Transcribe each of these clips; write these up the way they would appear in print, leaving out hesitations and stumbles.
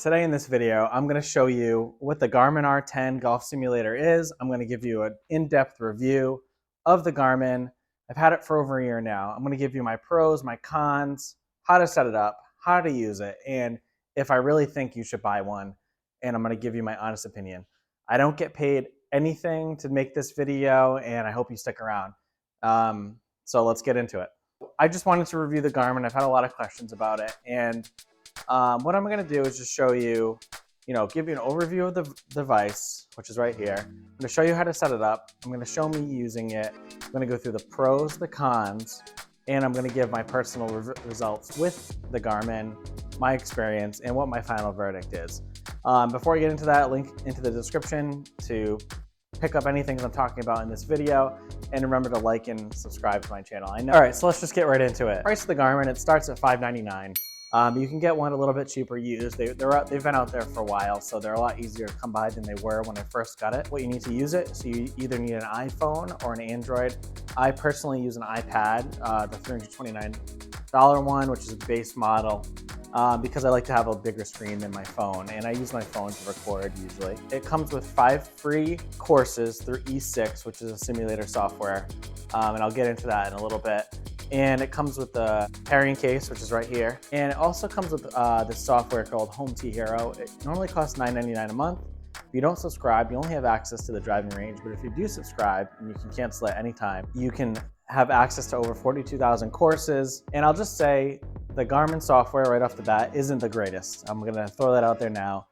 Today in this video, I'm going to show you what the Garmin R10 golf simulator is. I'm going to give you an in-depth review of the Garmin. I've had it for over a year now. I'm going to give you my pros, my cons, how to set it up, how to use it, and if I really think you should buy one, and I'm going to give you my honest opinion. I don't get paid anything to make this video, and I hope you stick around. So let's get into it. I just wanted to review the Garmin. I've had a lot of questions about it, and what I'm going to do is just show you, give you an overview of the device, which is right here. I'm going to show you how to set it up. I'm going to show me using it. I'm going to go through the pros, the cons, and I'm going to give my personal results with the Garmin, my experience, and what my final verdict is. Before I get into that, link into the description to pick up anything I'm talking about in this video, and remember to like and subscribe to my channel. All right, so let's just get right into it. Price of the Garmin, it starts at $599. You can get one a little bit cheaper used. They've been out there for a while, so they're a lot easier to come by than they were when I first got it. What you need to use it, so you either need an iPhone or an Android. I personally use an iPad, the $329 one, which is a base model, because I like to have a bigger screen than my phone, and I use my phone to record usually. It comes with 5 free courses through E6, which is a simulator software, and I'll get into that in a little bit. And it comes with the carrying case, which is right here. And it also comes with this software called Home T Hero. It normally costs $9.99 a month. If you don't subscribe, you only have access to the driving range, but if you do subscribe, and you can cancel at any time, you can have access to over 42,000 courses. And I'll just say the Garmin software right off the bat isn't the greatest. I'm gonna throw that out there now.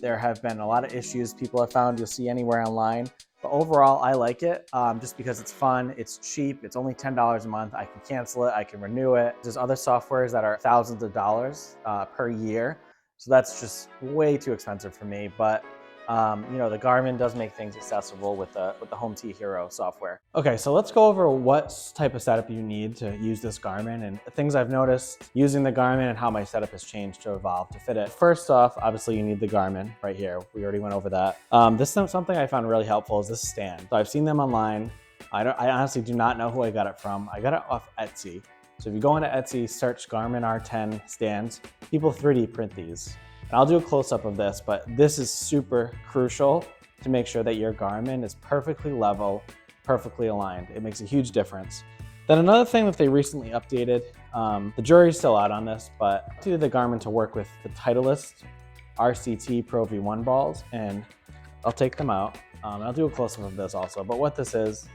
There have been a lot of issues people have found, you'll see anywhere online. But overall, I like it just because it's fun, it's cheap, it's only $10 a month. I can cancel it, I can renew it. There's other softwares that are thousands of dollars per year. So that's just way too expensive for me. But the Garmin does make things accessible with the Home T Hero software. Okay, so let's go over what type of setup you need to use this Garmin and the things I've noticed using the Garmin and how my setup has changed to evolve to fit it. First off, obviously you need the Garmin right here. We already went over that. This is something I found really helpful is this stand. So I've seen them online. I honestly do not know who I got it from. I got it off Etsy. So if you go into Etsy, search Garmin R10 stands, people 3D print these. And I'll do a close-up of this, but this is super crucial to make sure that your Garmin is perfectly level, perfectly aligned. It makes a huge difference. Then another thing that they recently updated, the jury's still out on this, but I updated the Garmin to work with the Titleist RCT Pro V1 balls, and I'll take them out. I'll do a close-up of this also, but what this is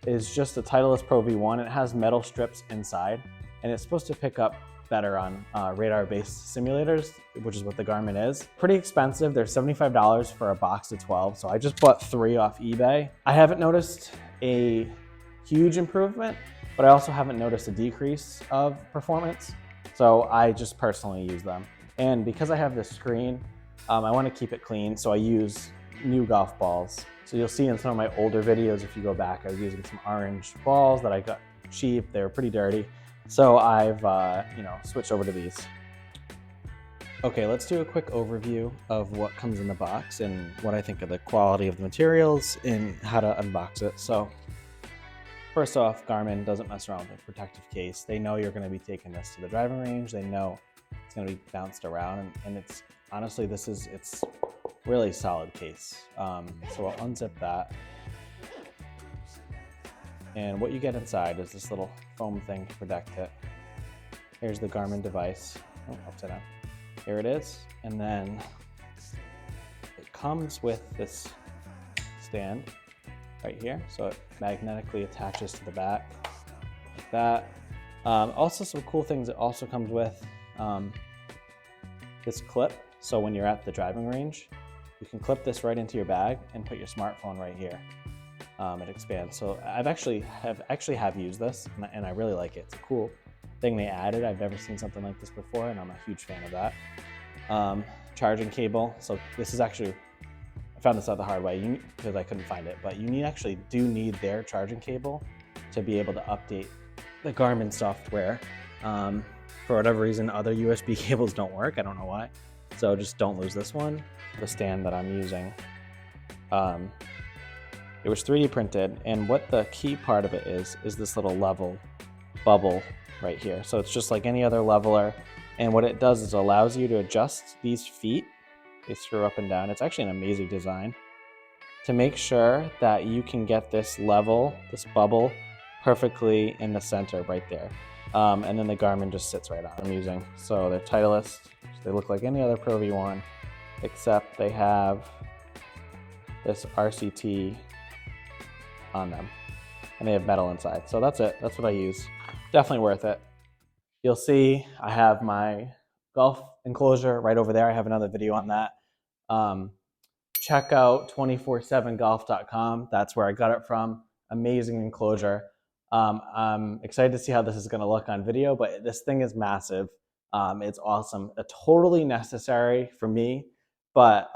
just the Titleist Pro V1. It has metal strips inside, and it's supposed to pick up better on radar-based simulators, which is what the Garmin is. Pretty expensive. They're $75 for a box of 12, so I just bought 3 off eBay. I haven't noticed a huge improvement, but I also haven't noticed a decrease of performance, so I just personally use them. And because I have this screen, I want to keep it clean, so I use new golf balls. So you'll see in some of my older videos, if you go back, I was using some orange balls that I got cheap. They were pretty dirty. So I've switched over to these. Okay, let's do a quick overview of what comes in the box and what I think of the quality of the materials and how to unbox it. So first off, Garmin doesn't mess around with a protective case. They know you're going to be taking this to the driving range. They know it's going to be bounced around, and it's honestly, it's really solid case. So I'll unzip that. And what you get inside is this little foam thing to protect it. Here's the Garmin device. Oh, upside down. Here it is. And then it comes with this stand right here. So it magnetically attaches to the back like that. Also some cool things it also comes with this clip. So when you're at the driving range, you can clip this right into your bag and put your smartphone right here. It expands. So I've actually have used this, and I really like it. It's a cool thing they added. I've never seen something like this before, and I'm a huge fan of that. Charging cable. So this is actually, I found this out the hard way because I couldn't find it, but you actually do need their charging cable to be able to update the Garmin software. For whatever reason, other USB cables don't work. I don't know why. So just don't lose this one. The stand that I'm using. It was 3D printed, and what the key part of it is this little level bubble right here. So it's just like any other leveler. And what it does is it allows you to adjust these feet. They screw up and down. It's actually an amazing design to make sure that you can get this level, this bubble, perfectly in the center right there. And then the Garmin just sits right on. I'm using. So they're Titleist. They look like any other Pro V1, except they have this RCT on them, and they have metal inside. So that's it. That's what I use. Definitely worth it. You'll see I have my golf enclosure right over there. I have another video on that. Check out 247golf.com. That's where I got it from. Amazing enclosure. I'm excited to see how this is going to look on video, but this thing is massive. It's awesome. Totally necessary for me, but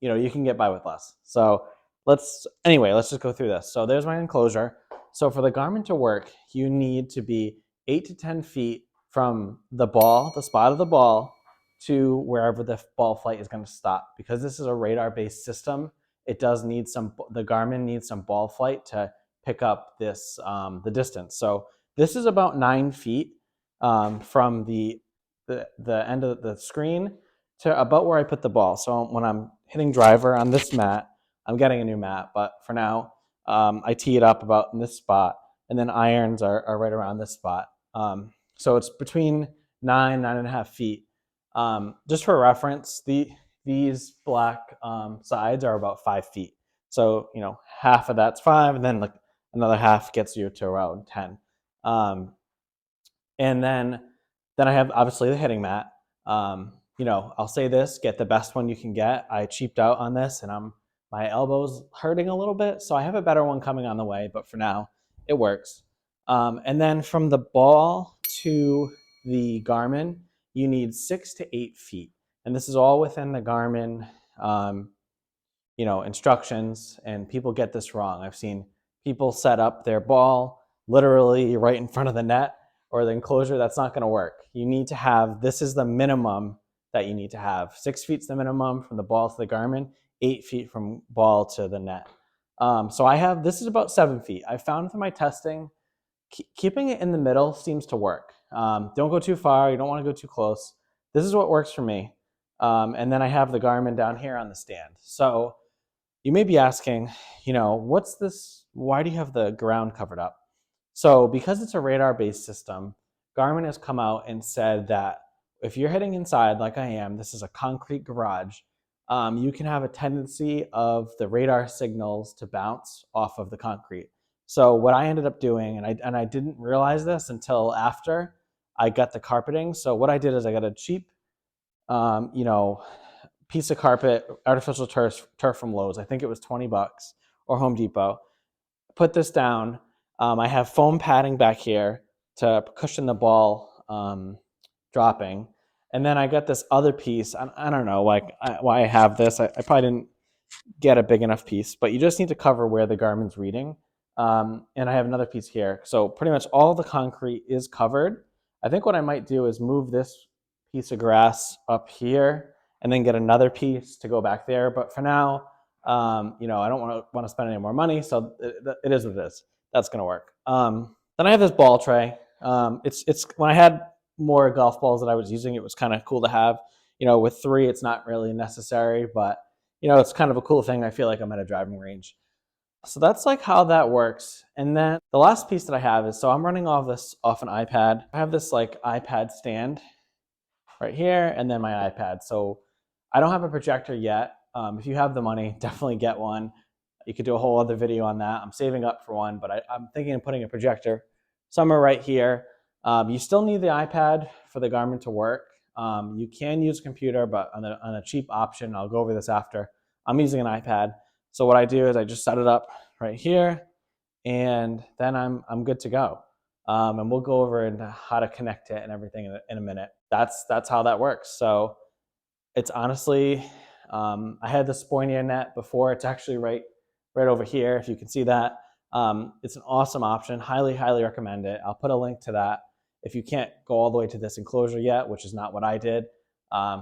you know, you can get by with less. So let's just go through this. So there's my enclosure. So for the Garmin to work, you need to be 8 to 10 feet from the ball, the spot of the ball, to wherever the ball flight is going to stop. Because this is a radar-based system, it does need the Garmin needs some ball flight to pick up this the distance. So this is about 9 feet from the end of the screen to about where I put the ball. So when I'm hitting driver on this mat, I'm getting a new mat, but for now, I tee it up about in this spot, and then irons are right around this spot. So it's between 9.5 feet. Just for reference, these black sides are about 5 feet. So, you know, half of that's 5, and then like another half gets you to around 10. And then I have obviously the hitting mat. You know, I'll say this: get the best one you can get. I cheaped out on this, and my elbow's hurting a little bit, so I have a better one coming on the way. But for now, it works. And then from the ball to the Garmin, you need 6 to 8 feet, and this is all within the Garmin, you know, instructions. And people get this wrong. I've seen people set up their ball literally right in front of the net or the enclosure. That's not going to work. You need to have, this is the minimum that you need to have. 6 feet's the minimum from the ball to the Garmin, 8 feet from ball to the net. So I have, this is about 7 feet. I found through my testing, keeping it in the middle seems to work. Don't go too far. You don't want to go too close. This is what works for me. And then I have the Garmin down here on the stand. So you may be asking, you know, what's this? Why do you have the ground covered up? So because it's a radar-based system, Garmin has come out and said that if you're heading inside like I am, this is a concrete garage, you can have a tendency of the radar signals to bounce off of the concrete. So what I ended up doing, and I didn't realize this until after I got the carpeting. So what I did is I got a cheap, you know, piece of carpet, artificial turf from Lowe's. I think it was 20 bucks, or Home Depot. Put this down. I have foam padding back here to cushion the ball dropping. And then I got this other piece. I don't know why I have this. I probably didn't get a big enough piece, but you just need to cover where the Garmin's reading. And I have another piece here. So pretty much all the concrete is covered. I think what I might do is move this piece of grass up here and then get another piece to go back there. But for now, you know, I don't want to spend any more money, so it is what it is. That's going to work. Then I have this ball tray. It's when I had more golf balls that I was using, it was kind of cool to have. You know, with 3, it's not really necessary, but you know, it's kind of a cool thing. I feel like I'm at a driving range. So that's like how that works. And then the last piece that I have is, so I'm running off an iPad. I have this like iPad stand right here, and then my iPad. So I don't have a projector yet. If you have the money, definitely get one. You could do a whole other video on that. I'm saving up for one, but I'm thinking of putting a projector somewhere right here. You still need the iPad for the Garmin to work. You can use a computer, but on a cheap option, I'll go over this after, I'm using an iPad. So what I do is I just set it up right here, and then I'm good to go. And we'll go over into how to connect it and everything in a minute. That's how that works. So it's honestly, I had the Spoinia net before. It's actually right over here, if you can see that. It's an awesome option. Highly recommend it. I'll put a link to that. If you can't go all the way to this enclosure yet, which is not what I did,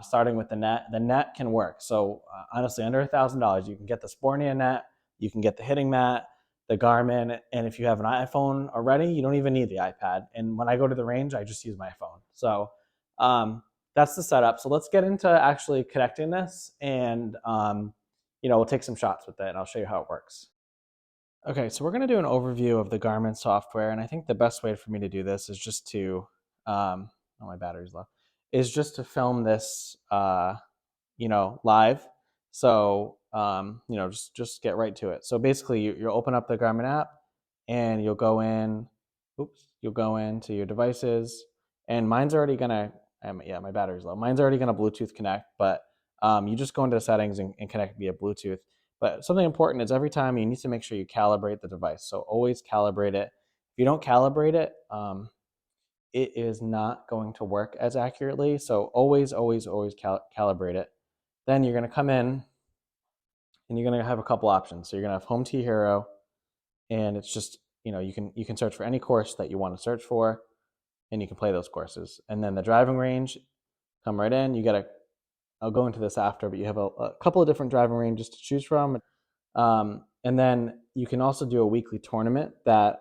starting with the net can work. So honestly, under $1,000, you can get the Spoinia net, you can get the hitting mat, the Garmin, and if you have an iPhone already, you don't even need the iPad. And when I go to the range, I just use my phone. So That's the setup. So let's get into actually connecting this, and we'll take some shots with it, and I'll show you how it works. Okay, so we're going to do an overview of the Garmin software, and I think the best way for me to do this is just to, oh, my battery's low, is just to film this, live. So, just get right to it. So basically, you'll open up the Garmin app, and you'll go into your devices, and mine's already gonna, yeah, my battery's low. Mine's already gonna Bluetooth connect, but you just go into the settings and connect via Bluetooth. But something important is every time you need to make sure you calibrate the device. So always calibrate it. If you don't calibrate it, it is not going to work as accurately. So always, always, always calibrate it. Then you're going to come in and you're going to have a couple options. So you're going to have Home T Hero, and it's just, you can search for any course that you want to search for, and you can play those courses. And then the driving range, come right in. I'll go into this after, but you have a couple of different driving ranges to choose from. And then you can also do a weekly tournament that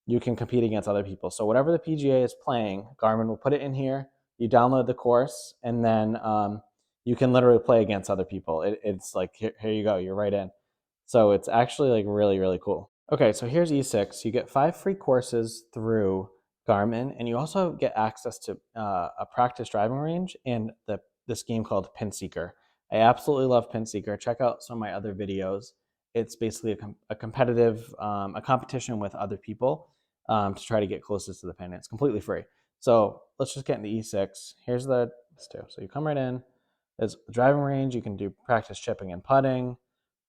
you can compete against other people. So whatever the PGA is playing, Garmin will put it in here. You download the course, and then you can literally play against other people. It's like, here you go, you're right in. So it's actually like really, really cool. Okay, so here's E6. You get 5 free courses through Garmin, and you also get access to a practice driving range and this game called Pin Seeker. I absolutely love Pin Seeker. Check out some of my other videos. It's basically a competitive, a competition with other people to try to get closest to the pin. It's completely free. So let's just get into E6. Here's this too. So you come right in. There's the driving range. You can do practice chipping and putting.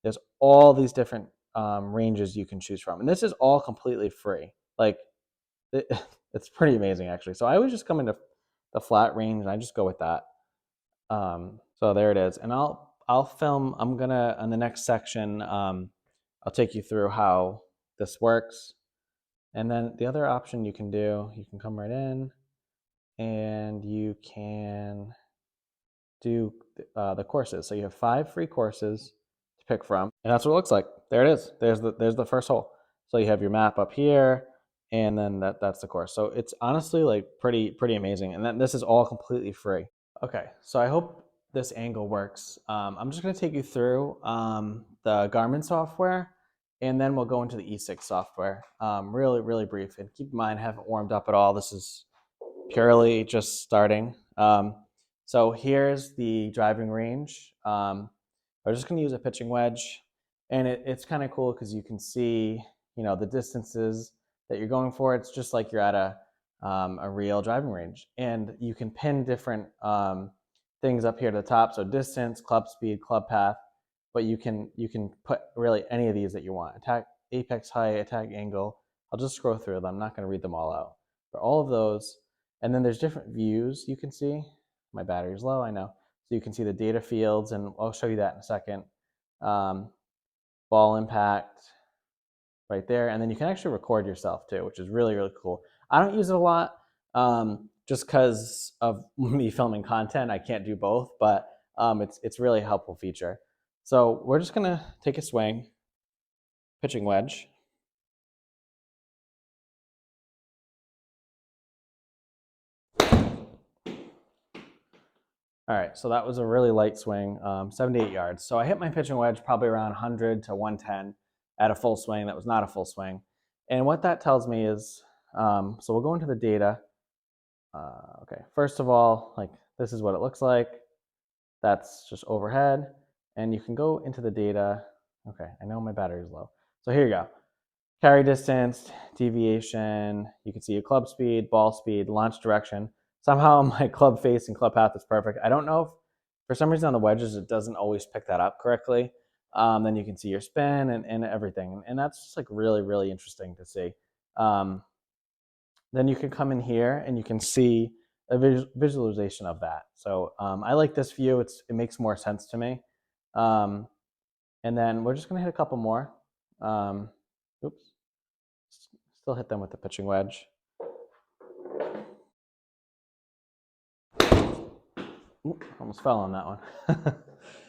There's all these different ranges you can choose from, and this is all completely free. Like it's pretty amazing actually. So I always just come into the flat range and I just go with that. So there it is, and I'll film. I'm gonna on the next section. I'll take you through how this works, and then the other option you can do, you can come right in, and you can do the courses. So you have 5 free courses to pick from, and that's what it looks like. There it is. There's the first hole. So you have your map up here, and then that's the course. So it's honestly like pretty amazing, and then this is all completely free. Okay, so I hope this angle works. I'm just going to take you through the Garmin software, and then we'll go into the E6 software. Really, really brief. And keep in mind, I haven't warmed up at all. This is purely just starting. So here's the driving range. I'm just going to use a pitching wedge, and it's kind of cool because you can see, the distances that you're going for. It's just like you're at a real driving range, and you can pin different things up here to the top. So distance, club speed, club path, but you can put really any of these that you want. Attack, apex height, attack angle. I'll just scroll through them. I'm not going to read them all out. For all of those, and then there's different views you can see. My battery's low, I know. So you can see the data fields, and I'll show you that in a second. Ball impact right there, and then you can actually record yourself too, which is really, really cool. I don't use it a lot just because of me filming content. I can't do both, but it's really a helpful feature. So we're just gonna take a swing, pitching wedge. All right, so that was a really light swing, 78 yards. So I hit my pitching wedge probably around 100 to 110 at a full swing. That was not a full swing. And what that tells me is, so we'll go into the data. Okay, first of all, like this is what it looks like. That's just overhead. And you can go into the data. Okay, I know my battery is low. So here you go. Carry distance, deviation. You can see your club speed, ball speed, launch direction. Somehow my club face and club path is perfect. I don't know if for some reason on the wedges it doesn't always pick that up correctly. Then you can see your spin and everything. And that's just like really, really interesting to see. Then you can come in here and you can see a visualization of that. So I like this view. It makes more sense to me. And then we're just going to hit a couple more. Oops. Still hit them with the pitching wedge. Ooh, almost fell on that one.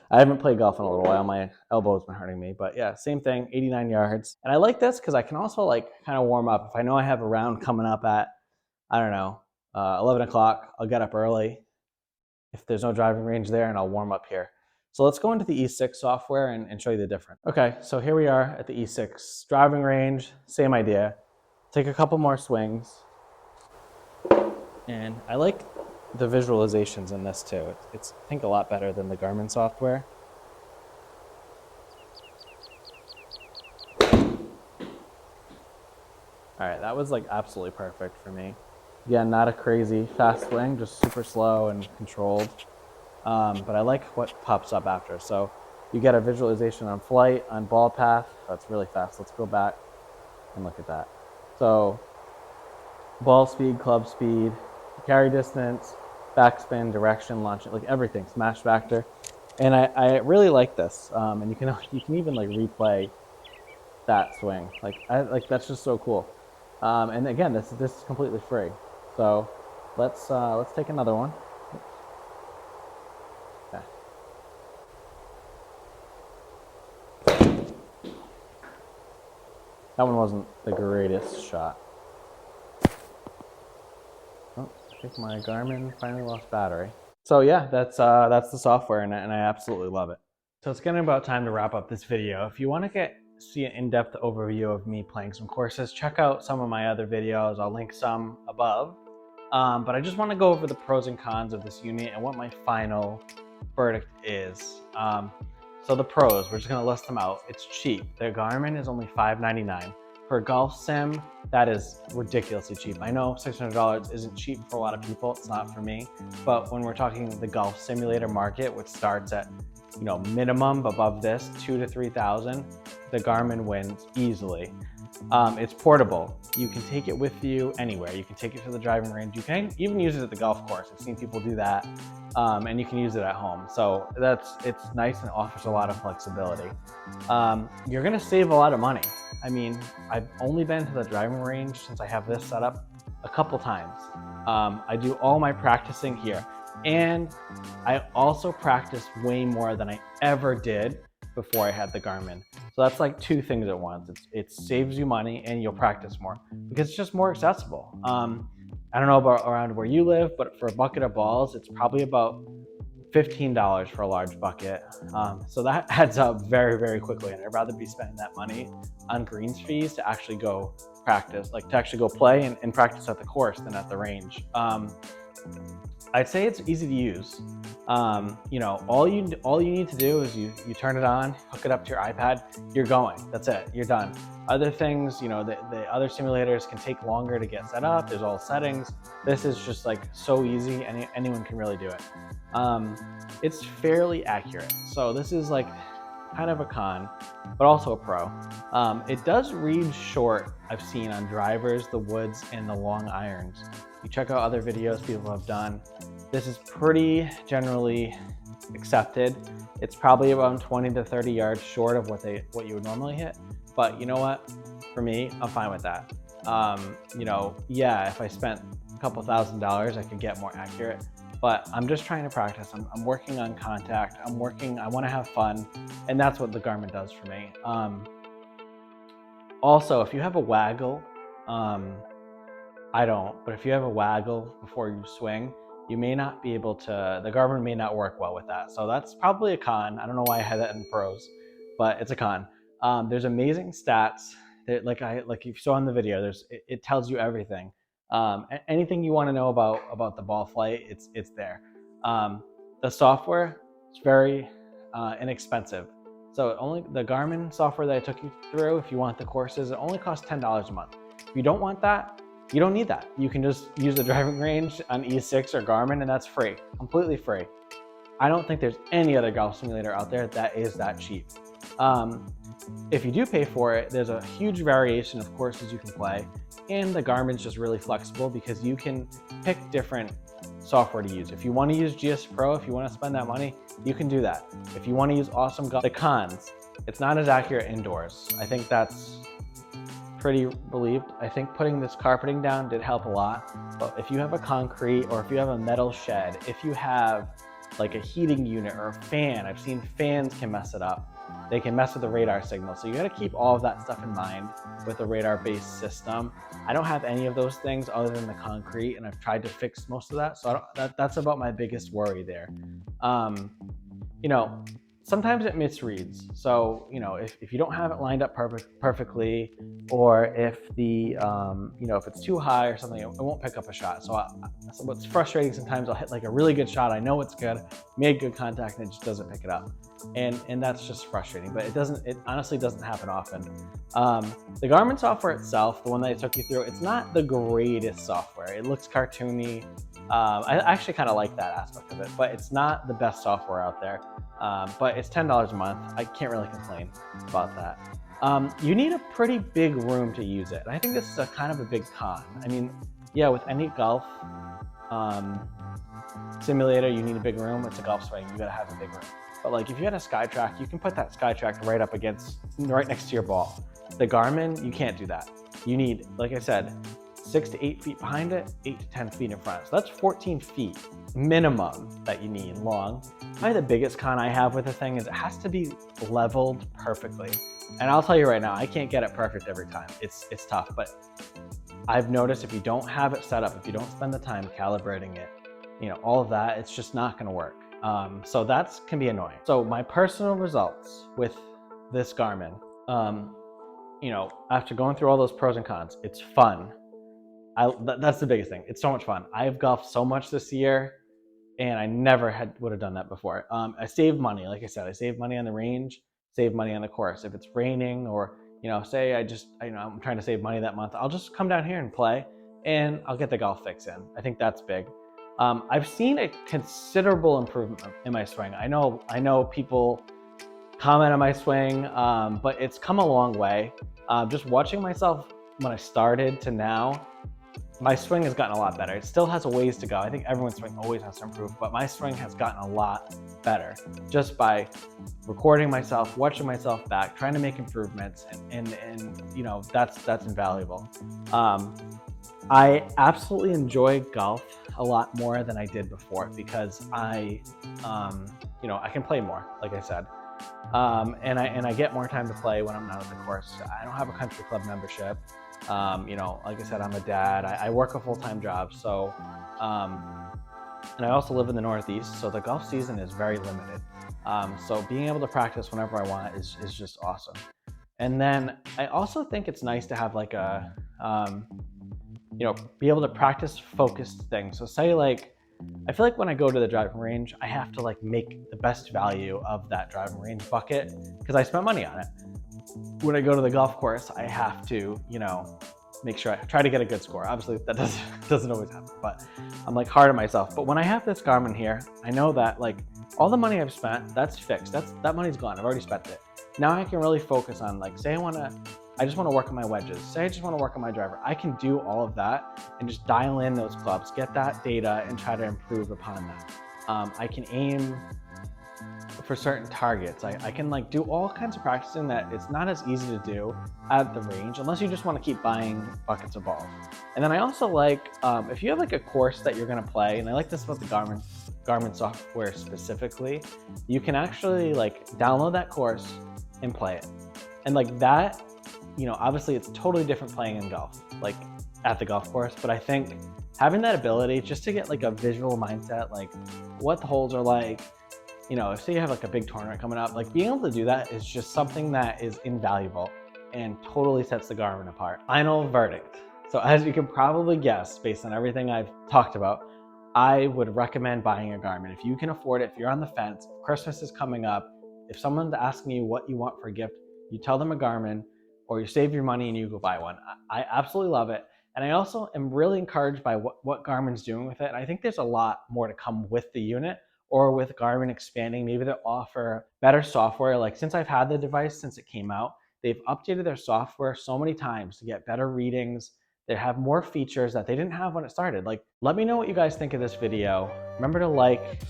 I haven't played golf in a little while. My elbow's been hurting me. But yeah, same thing, 89 yards. And I like this because I can also like kind of warm up. If I know I have a round coming up at, I don't know, 11 o'clock, I'll get up early if there's no driving range there, and I'll warm up here. So let's go into the E6 software and show you the difference. Okay, so here we are at the E6 driving range, same idea. Take a couple more swings. And I like the visualizations in this too. It's I think a lot better than the Garmin software. All right, that was like absolutely perfect for me. Again, not a crazy fast swing, just super slow and controlled. But I like what pops up after. So you get a visualization on flight, on ball path. That's really fast. Let's go back and look at that. So ball speed, club speed, carry distance, backspin, direction, launch, like everything, smash factor. And I really like this. And you can even like replay that swing. Like that's just so cool. And again, this is completely free. So let's take another one. Okay. That one wasn't the greatest shot. Oh, I think my Garmin finally lost battery. So yeah, that's the software, and I absolutely love it. So it's getting about time to wrap up this video. If you want to see an in-depth overview of me playing some courses, check out some of my other videos. I'll link some above. But I just want to go over the pros and cons of this unit and what my final verdict is. So the pros, we're just going to list them out. It's cheap. The Garmin is only $599. For a golf sim, that is ridiculously cheap. I know $600 isn't cheap for a lot of people. It's not for me. But when we're talking the golf simulator market, which starts at minimum above this, $2,000 to $3,000, the Garmin wins easily. It's portable. You can take it with you anywhere. You can take it to the driving range. You can even use it at the golf course. I've seen people do that, and you can use it at home. So it's nice and offers a lot of flexibility. You're gonna save a lot of money. I mean, I've only been to the driving range since I have this set up a couple times. I do all my practicing here, and I also practice way more than I ever did before I had the Garmin. So that's like two things at once. It saves you money and you'll practice more because it's just more accessible. I don't know about around where you live, but for a bucket of balls, it's probably about $15 for a large bucket. So that adds up very, very quickly. And I'd rather be spending that money on greens fees to actually go practice, like to actually go play and practice at the course than at the range. I'd say it's easy to use. All you need to do is you turn it on, hook it up to your iPad, you're going. That's it. You're done. Other things, the other simulators can take longer to get set up. There's all settings. This is just like so easy. Anyone can really do it. It's fairly accurate. So this is like kind of a con, but also a pro. It does read short. I've seen on drivers, the woods, and the long irons. You check out other videos people have done. This is pretty generally accepted. It's probably about 20 to 30 yards short of what you would normally hit. But you know what? For me, I'm fine with that. Yeah, if I spent a couple $1,000s, I could get more accurate. But I'm just trying to practice. I'm working on contact. I want to have fun, and that's what the Garmin does for me. Also, if you have a waggle, I don't, but if you have a waggle before you swing, you may not be able to, the Garmin may not work well with that. So that's probably a con. I don't know why I had that in pros, but it's a con. There's amazing stats that, like you saw in the video, it tells you everything. Anything you want to know about the ball flight, it's there. The software is very inexpensive. So only the Garmin software that I took you through, if you want the courses, it only costs $10 a month. If you don't want that, you don't need that. You can just use the driving range on E6 or Garmin, and that's free, completely free. I don't think there's any other golf simulator out there that is that cheap. If you do pay for it, there's a huge variation of courses you can play, and the Garmin's just really flexible because you can pick different software to use. If you want to use GS Pro, if you want to spend that money, you can do that. If you want to use awesome golf, the cons, it's not as accurate indoors. I think that's pretty believed. I think putting this carpeting down did help a lot. But if you have a concrete, or if you have a metal shed, if you have like a heating unit or a fan, I've seen fans can mess it up. They can mess with the radar signal. So you gotta keep all of that stuff in mind with a radar-based system. I don't have any of those things other than the concrete, and I've tried to fix most of that. So that's about my biggest worry there. You know, sometimes it misreads. So, you know, if you don't have it lined up perfectly, or if the, you know, if it's too high or something, it won't pick up a shot. So what's frustrating, sometimes I'll hit like a really good shot. I know it's good, made good contact, and it just doesn't pick it up. And that's just frustrating, but it honestly doesn't happen often. The Garmin software itself, the one that I took you through, it's not the greatest software. It looks cartoony. I actually kind of like that aspect of it, but it's not the best software out there. But it's $10 a month. I can't really complain about that. You need a pretty big room to use it. And I think this is kind of a big con. I mean, yeah, with any golf simulator, you need a big room. It's a golf swing, you gotta have a big room. But like if you had a SkyTrack, you can put that SkyTrack right next to your ball. The Garmin, you can't do that. You need, like I said, 6 to 8 feet behind it, 8 to 10 feet in front. So that's 14 feet minimum that you need long. Probably the biggest con I have with the thing is it has to be leveled perfectly. And I'll tell you right now, I can't get it perfect every time. It's tough, but I've noticed if you don't have it set up, if you don't spend the time calibrating it, you know, all of that, it's just not gonna work. So that can be annoying. So my personal results with this Garmin, you know, after going through all those pros and cons, it's fun. That's the biggest thing. It's so much fun. I've golfed so much this year, and I never would have done that before. I saved money. Like I said, I saved money on the range, saved money on the course. If it's raining, or, you know, say I'm trying to save money that month, I'll just come down here and play, and I'll get the golf fix in. I think that's big. I've seen a considerable improvement in my swing. I know people comment on my swing, but it's come a long way. Just watching myself when I started to now, my swing has gotten a lot better. It still has a ways to go. I think everyone's swing always has to improve, but my swing has gotten a lot better just by recording myself, watching myself back, trying to make improvements, and you know, that's invaluable. I absolutely enjoy golf a lot more than I did before because you know, I can play more, like I said. And I get more time to play when I'm not at the course. I don't have a country club membership. You know, like I said, I'm a dad. I work a full-time job, so and I also live in the Northeast, so the golf season is very limited. So being able to practice whenever I want is just awesome. And then I also think it's nice to have like a you know, be able to practice focused things. So say like, I feel like when I go to the driving range, I have to like make the best value of that driving range bucket because I spent money on it. When I go to the golf course, I have to, you know, make sure I try to get a good score. Obviously that doesn't always happen, but I'm like hard on myself. But when I have this Garmin here, I know that like all the money I've spent, that's fixed. That money's gone. I've already spent it. Now I can really focus on like, say I just want to work on my wedges. Say I just want to work on my driver. I can do all of that and just dial in those clubs, get that data, and try to improve upon that. I can aim for certain targets. I can like do all kinds of practicing that it's not as easy to do at the range unless you just want to keep buying buckets of balls. And then I also like, if you have like a course that you're going to play, and I like this about the Garmin software specifically, you can actually like download that course and play it. And like that, you know, obviously it's totally different playing in golf, like at the golf course, but I think having that ability just to get like a visual mindset, like what the holes are like, you know, if say you have like a big tournament coming up, like being able to do that is just something that is invaluable and totally sets the Garmin apart. Final verdict. So as you can probably guess, based on everything I've talked about, I would recommend buying a Garmin. If you can afford it, if you're on the fence, if Christmas is coming up, if someone's asking you what you want for a gift, you tell them a Garmin, or you save your money and you go buy one. I absolutely love it. And I also am really encouraged by what Garmin's doing with it. And I think there's a lot more to come with the unit, or with Garmin expanding, maybe to offer better software. Like since I've had the device, since it came out, they've updated their software so many times to get better readings. They have more features that they didn't have when it started. Like, let me know what you guys think of this video. Remember to like,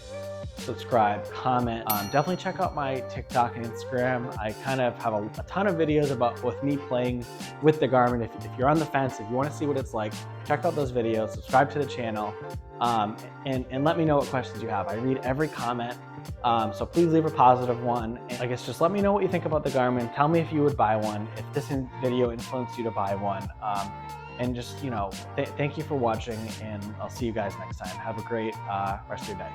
subscribe, comment. Definitely check out my TikTok and Instagram. I kind of have a ton of videos with me playing with the Garmin. If you're on the fence, if you want to see what it's like, check out those videos, subscribe to the channel, and let me know what questions you have. I read every comment. So please leave a positive one. And I guess just let me know what you think about the Garmin. Tell me if you would buy one, if this video influenced you to buy one. And just, thank you for watching, and I'll see you guys next time. Have a great rest of your day.